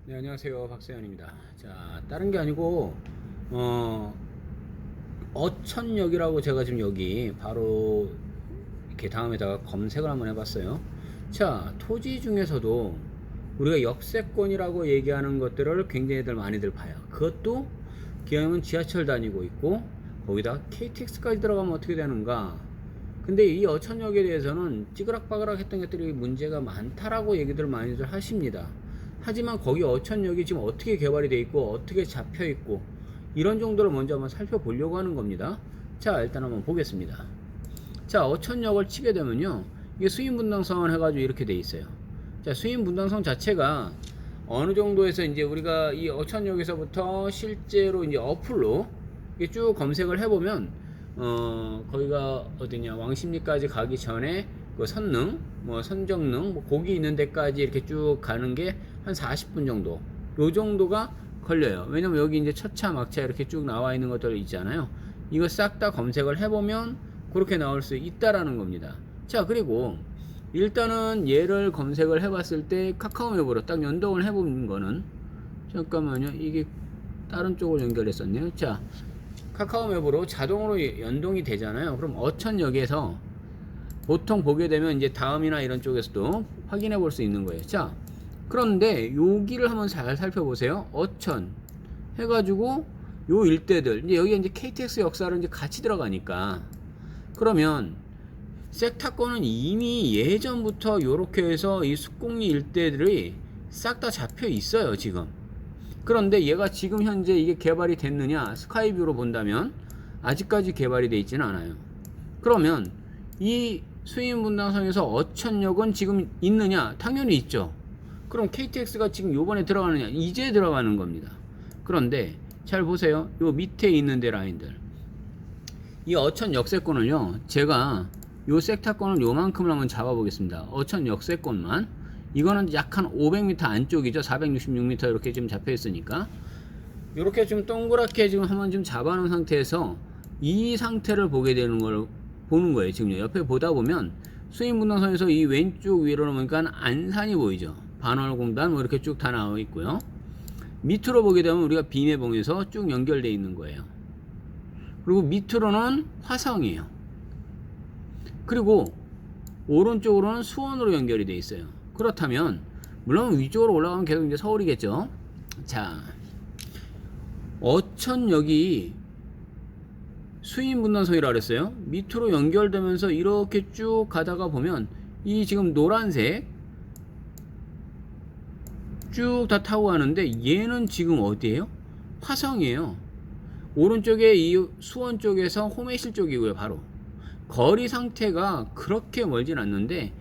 네, 안녕하세요. 박세현입니다. 자, 다른 게 아니고, 어, 어천역이라고 제가 지금 여기 바로 이렇게 다음에다가 검색을 한번 해봤어요. 자, 토지 중에서도 우리가 역세권이라고 얘기하는 것들을 굉장히들 많이들 봐요. 그것도 기왕이면 지하철 다니고 있고, 거기다 KTX까지 들어가면 어떻게 되는가? 근데 이 어천역에 대해서는 찌그락빠그락 했던 것들이 문제가 많다라고 얘기들 많이들 하십니다. 하지만 거기 어천역이 지금 어떻게 개발이 돼 있고 어떻게 잡혀 있고 이런 정도를 먼저 한번 살펴보려고 하는 겁니다. 자, 일단 한번 보겠습니다. 자, 어천역을 치게 되면요, 이게 수인분당선 해가지고 이렇게 돼 있어요. 자, 수인분당선 자체가 어느 정도에서 이제 우리가 이 어천역에서부터 실제로 이제 어플로 이게 쭉 검색을 해보면 거기가 어디냐, 왕십리까지 가기 전에 그 선릉, 뭐 선정릉, 뭐 거기 있는 데까지 이렇게 쭉 가는 게 한 40분 정도, 요 정도가 걸려요. 왜냐면 여기 이제 첫차, 막차 이렇게 쭉 나와 있는 것들 있잖아요. 이거 싹 다 검색을 해보면 그렇게 나올 수 있다라는 겁니다. 자, 그리고 일단은 얘를 검색을 해봤을 때 카카오맵으로 딱 연동을 해보는 거는, 잠깐만요, 이게 다른 쪽으로 연결했었네요. 자, 카카오맵으로 자동으로 연동이 되잖아요. 그럼 어천역에서 보통 보게 되면 이제 다음이나 이런 쪽에서도 확인해 볼 수 있는 거예요. 자, 그런데 여기를 한번 잘 살펴보세요. 어천 해가지고 요 일대들, 이제 여기 이제 KTX 역사를 이제 같이 들어가니까, 그러면 섹타권은 이미 예전부터 요렇게 해서 이 숙곡리 일대들이 싹 다 잡혀 있어요, 지금. 그런데 얘가 지금 현재 이게 개발이 됐느냐, 스카이뷰로 본다면 아직까지 개발이 돼 있지는 않아요. 그러면 이 수인분당선에서 어천역은 지금 있느냐? 당연히 있죠. 그럼 KTX가 지금 요번에 들어가느냐? 이제 들어가는 겁니다. 그런데 잘 보세요. 요 밑에 있는 데 라인들, 이 어천 역세권을요, 제가 요 섹타권을 요만큼을 한번 잡아 보겠습니다. 어천 역세권만, 이거는 약 한 500m 안쪽이죠. 466m 이렇게 지금 잡혀 있으니까, 이렇게 좀 동그랗게 지금 한번 좀 잡아 놓은 상태에서 이 상태를 보게 되는 걸 보는 거예요. 지금 옆에 보다 보면 수인분당선에서 이 왼쪽 위로 보니까 안산이 보이죠. 반월공단 뭐 이렇게 쭉 다 나와 있고요. 밑으로 보게 되면 우리가 비매봉에서 쭉 연결되어 있는 거예요. 그리고 밑으로는 화성이에요. 그리고 오른쪽으로는 수원으로 연결이 되어 있어요. 그렇다면 물론 위쪽으로 올라가면 계속 이제 서울이겠죠. 자, 어천역이 수인분당선이라 그랬어요. 밑으로 연결되면서 이렇게 쭉 가다가 보면 이 지금 노란색 쭉 다 타고 가는데, 얘는 지금 어디예요? 화성이에요. 오른쪽에 이 수원 쪽에서 호메실 쪽이고요. 바로 거리 상태가 그렇게 멀진 않는데,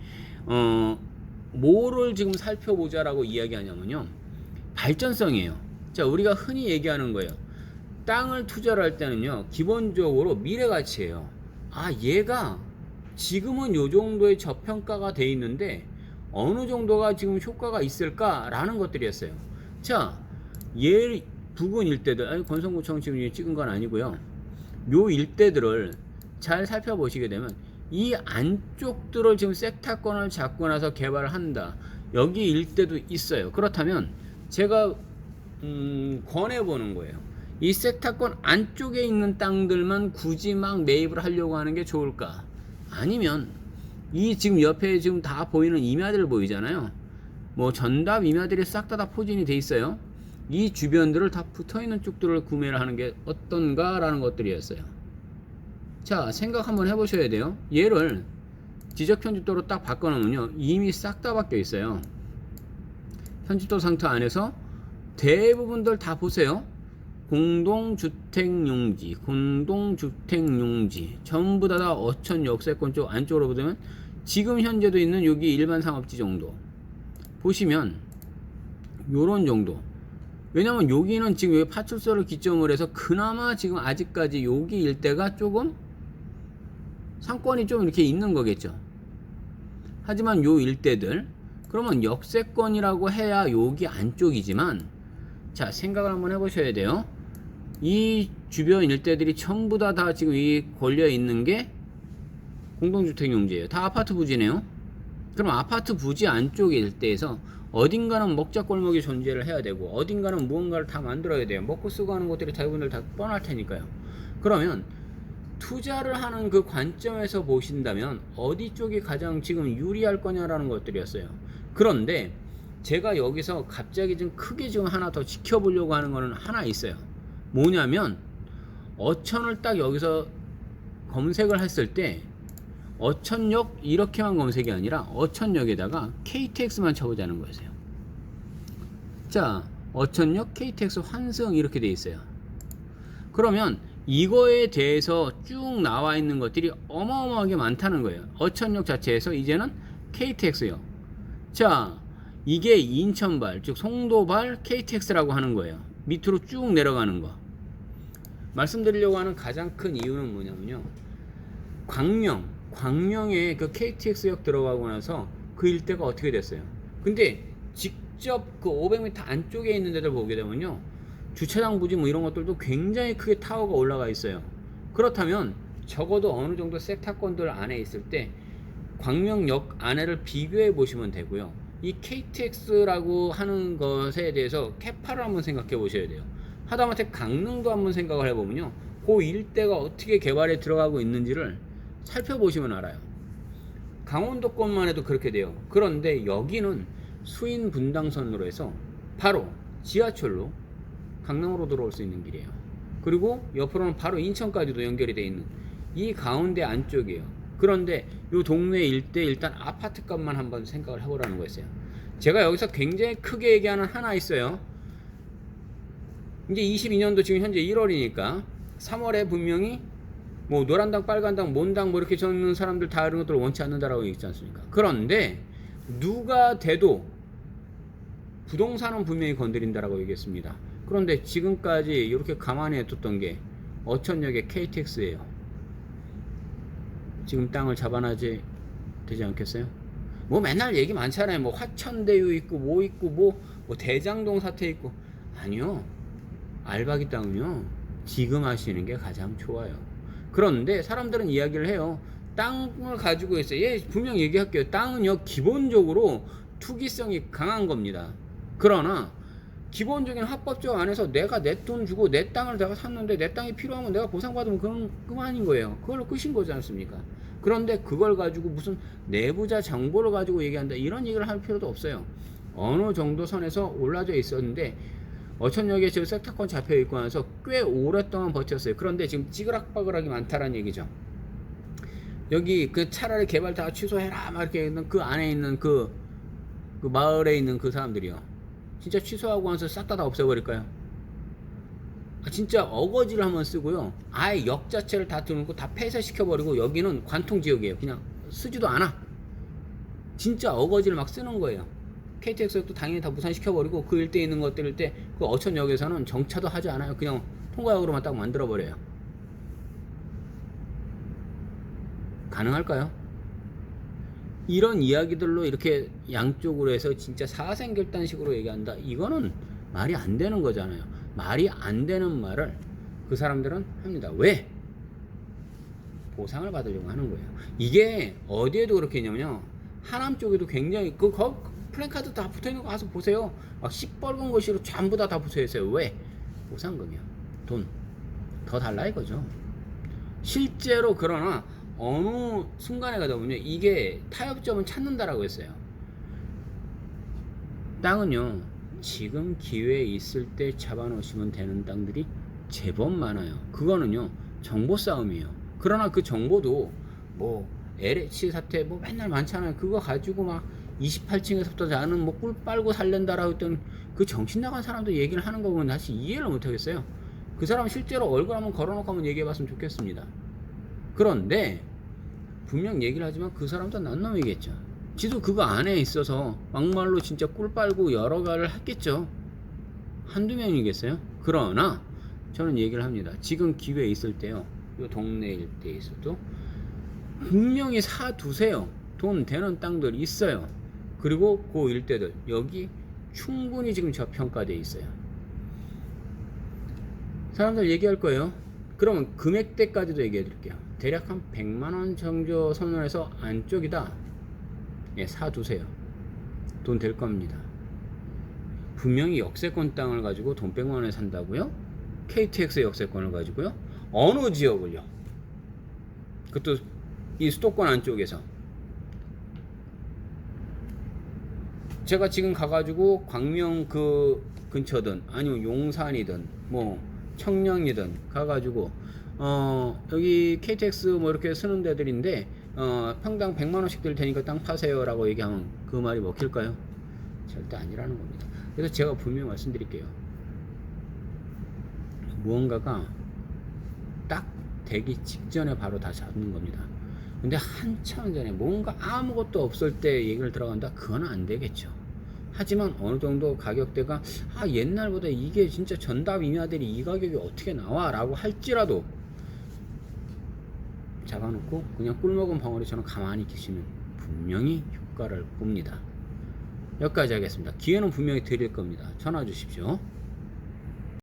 뭐를 지금 살펴보자라고 이야기하냐면요, 발전성이에요. 자, 우리가 흔히 얘기하는 거예요. 땅을 투자를 할 때는요, 기본적으로 미래가치예요. 아, 얘가 지금은 요 정도의 저평가가 돼 있는데 어느 정도가 지금 효과가 있을까라는 것들이었어요. 자, 얘 부근 일대들, 아니 건성구청 지금 찍은 건 아니고요, 요 일대들을 잘 살펴보시게 되면 이 안쪽들을 지금 섹타권을 잡고 나서 개발을 한다, 여기 일대도 있어요. 그렇다면 제가 권해보는 거예요. 이 섹타권 안쪽에 있는 땅들만 굳이 막 매입을 하려고 하는 게 좋을까? 아니면 이 지금 옆에 지금 다 보이는 임야들 보이잖아요. 뭐 전답 임야들이 싹 다 포진이 돼 있어요. 이 주변들을 다 붙어있는 쪽들을 구매를 하는 게 어떤가라는 것들이었어요. 자, 생각 한번 해보셔야 돼요. 얘를 지적 편집도로 딱 바꿔놓으면요, 이미 싹 다 바뀌어 있어요. 편집도 상태 안에서 대부분들 다 보세요. 공동주택용지, 공동주택용지 전부 다 어천 역세권 쪽 안쪽으로 보면 지금 현재도 있는 여기 일반 상업지 정도 보시면 요런 정도. 왜냐면 여기는 지금 여기 파출소를 기점으로 해서 그나마 지금 아직까지 여기 일대가 조금 상권이 좀 이렇게 있는 거겠죠. 하지만 요 일대들, 그러면 역세권이라고 해야 여기 안쪽이지만, 자, 생각을 한번 해보셔야 돼요. 이 주변 일대들이 전부 다 지금 이 걸려 있는 게 공동주택 용지예요. 다 아파트 부지네요. 그럼 아파트 부지 안쪽 일대에서 어딘가는 먹자골목이 존재를 해야 되고 어딘가는 무언가를 다 만들어야 돼요. 먹고 쓰고 하는 것들이 대부분들 다 뻔할 테니까요. 그러면 투자를 하는 그 관점에서 보신다면 어디 쪽이 가장 지금 유리할 거냐라는 것들이었어요. 그런데 제가 여기서 갑자기 좀 크게 지금 하나 더 지켜보려고 하는 거는 하나 있어요. 뭐냐면 어천을 딱 여기서 검색을 했을 때 어천역 이렇게만 검색이 아니라 어천역에다가 KTX만 쳐보자는 거였어요. 자, 어천역 KTX 환승 이렇게 돼 있어요. 그러면 이거에 대해서 쭉 나와 있는 것들이 어마어마하게 많다는 거예요. 어천역 자체에서 이제는 KTX요. 자, 이게 인천발, 즉 송도발 KTX라고 하는 거예요. 밑으로 쭉 내려가는 거. 말씀드리려고 하는 가장 큰 이유는 뭐냐면요. 광명에 그 KTX역 들어가고 나서 그 일대가 어떻게 됐어요? 근데 직접 그 500m 안쪽에 있는 데들 보게 되면요. 주차장 부지 뭐 이런 것들도 굉장히 크게 타워가 올라가 있어요. 그렇다면 적어도 어느 정도 섹터권들 안에 있을 때 광명역 안에를 비교해 보시면 되고요. 이 KTX라고 하는 것에 대해서 캐파를 한번 생각해 보셔야 돼요. 하다못해 강릉도 한번 생각을 해보면요. 그 일대가 어떻게 개발에 들어가고 있는지를 살펴보시면 알아요. 강원도권만 해도 그렇게 돼요. 그런데 여기는 수인 분당선으로 해서 바로 지하철로 강남으로 들어올 수 있는 길이에요. 그리고 옆으로는 바로 인천까지도 연결이 되어 있는 이 가운데 안쪽이에요. 그런데 이 동네 일대 일단 아파트 값만 한번 생각을 해보라는 거였어요. 제가 여기서 굉장히 크게 얘기하는 하나 있어요. 이제 22년도 지금 현재 1월이니까 3월에 분명히 뭐 노란당, 빨간당, 몬당 뭐 이렇게 적는 사람들 다 이런 것들을 원치 않는다라고 얘기했지 않습니까? 그런데 누가 돼도 부동산은 분명히 건드린다라고 얘기했습니다. 그런데 지금까지 이렇게 가만히 놔뒀던 게 어천역의 KTX예요. 지금 땅을 잡아놔지 되지 않겠어요? 뭐 맨날 얘기 많잖아요. 뭐 화천대유 있고 뭐 있고 뭐 대장동 사태 있고. 아니요. 알박이 땅은요 지금 하시는 게 가장 좋아요. 그런데 사람들은 이야기를 해요. 땅을 가지고 있어요. 예, 분명 얘기할게요. 땅은요 기본적으로 투기성이 강한 겁니다. 그러나 기본적인 합법적 안에서 내가 내 돈 주고 내 땅을 내가 샀는데 내 땅이 필요하면 내가 보상받으면 그건 그만인 거예요. 그걸로 끝인 거지 않습니까? 그런데 그걸 가지고 무슨 내부자 정보를 가지고 얘기한다 이런 얘기를 할 필요도 없어요. 어느 정도 선에서 올라져 있었는데 어천역에 지금 섹터권 잡혀있고 나서 꽤 오랫동안 버텼어요. 그런데 지금 찌그락바그락이 많다라는 얘기죠. 여기 그 차라리 개발 다 취소해라 막 이렇게 있는 그 안에 있는 그 마을에 있는 그 사람들이요. 진짜 취소하고 나서 싹 다 없애버릴까요? 진짜 어거지를 한번 쓰고요. 아예 역 자체를 다 들고 다 폐쇄시켜버리고 여기는 관통지역이에요. 그냥 쓰지도 않아. 진짜 어거지를 막 쓰는 거예요. KTX도 당연히 다 무산시켜버리고 그 일대에 있는 것들일 때 그 어천역에서는 정차도 하지 않아요. 그냥 통과역으로만 딱 만들어버려요. 가능할까요? 이런 이야기들로 이렇게 양쪽으로 해서 진짜 사생결단식으로 얘기한다. 이거는 말이 안 되는 거잖아요. 말이 안 되는 말을 그 사람들은 합니다. 왜? 보상을 받으려고 하는 거예요. 이게 어디에도 그렇게 있냐면요. 하남 쪽에도 굉장히 플랜카드 다 붙어있는 거 가서 보세요. 막 시뻘건 것으로 전부 다 붙어있어요. 왜? 보상금이요. 돈. 더 달라 이거죠. 실제로 그러나 어느 순간에 가다 보면 이게 타협점을 찾는다라고 했어요. 땅은요. 지금 기회 있을 때 잡아놓으시면 되는 땅들이 제법 많아요. 그거는요. 정보 싸움이에요. 그러나 그 정보도 뭐 LH 사태 뭐 맨날 많잖아요. 그거 가지고 막 28층에서부터 나는 뭐 꿀 빨고 살랜다라고 했던 그 정신 나간 사람들 얘기를 하는 거 보면 다시 이해를 못 하겠어요. 그 사람 실제로 얼굴 한번 걸어놓고 한번 얘기해 봤으면 좋겠습니다. 그런데 분명 얘기를 하지만 그 사람도 난 놈이겠죠. 지도 그거 안에 있어서 막말로 진짜 꿀 빨고 여러 가를 했겠죠. 한두 명이겠어요? 그러나 저는 얘기를 합니다. 지금 기회 있을 때요. 요 동네 일대에 있어도 분명히 사두세요. 돈 되는 땅들 있어요. 그리고 그 일대들 여기 충분히 지금 저평가되어 있어요. 사람들 얘기할 거예요. 그러면 금액대까지도 얘기해 드릴게요. 대략 한 100만원 정도 선언해서 안쪽이다. 예, 사두세요. 돈 될 겁니다. 분명히 역세권 땅을 가지고 돈 100만 원에 산다고요? KTX 역세권을 가지고요? 어느 지역을요? 그것도 이 수도권 안쪽에서. 제가 지금 가가지고 광명 그 근처든 아니면 용산이든 뭐 청량이든 가가지고 여기 KTX 뭐 이렇게 쓰는 데들인데 평당 100만 원씩 들 테니까 땅 파세요라고 얘기하면 그 말이 먹힐까요? 절대 아니라는 겁니다. 그래서 제가 분명히 말씀드릴게요. 무언가가 딱 되기 직전에 바로 다 잡는 겁니다. 근데 한참 전에 뭔가 아무것도 없을 때 얘기를 들어간다? 그건 안 되겠죠. 하지만 어느 정도 가격대가 옛날보다 이게 진짜 전답 임야들이 이 가격이 어떻게 나와? 라고 할지라도 잡아놓고 그냥 꿀먹은 벙어리처럼 가만히 계시면 분명히 효과를 봅니다. 여기까지 하겠습니다. 기회는 분명히 드릴 겁니다. 전화 주십시오.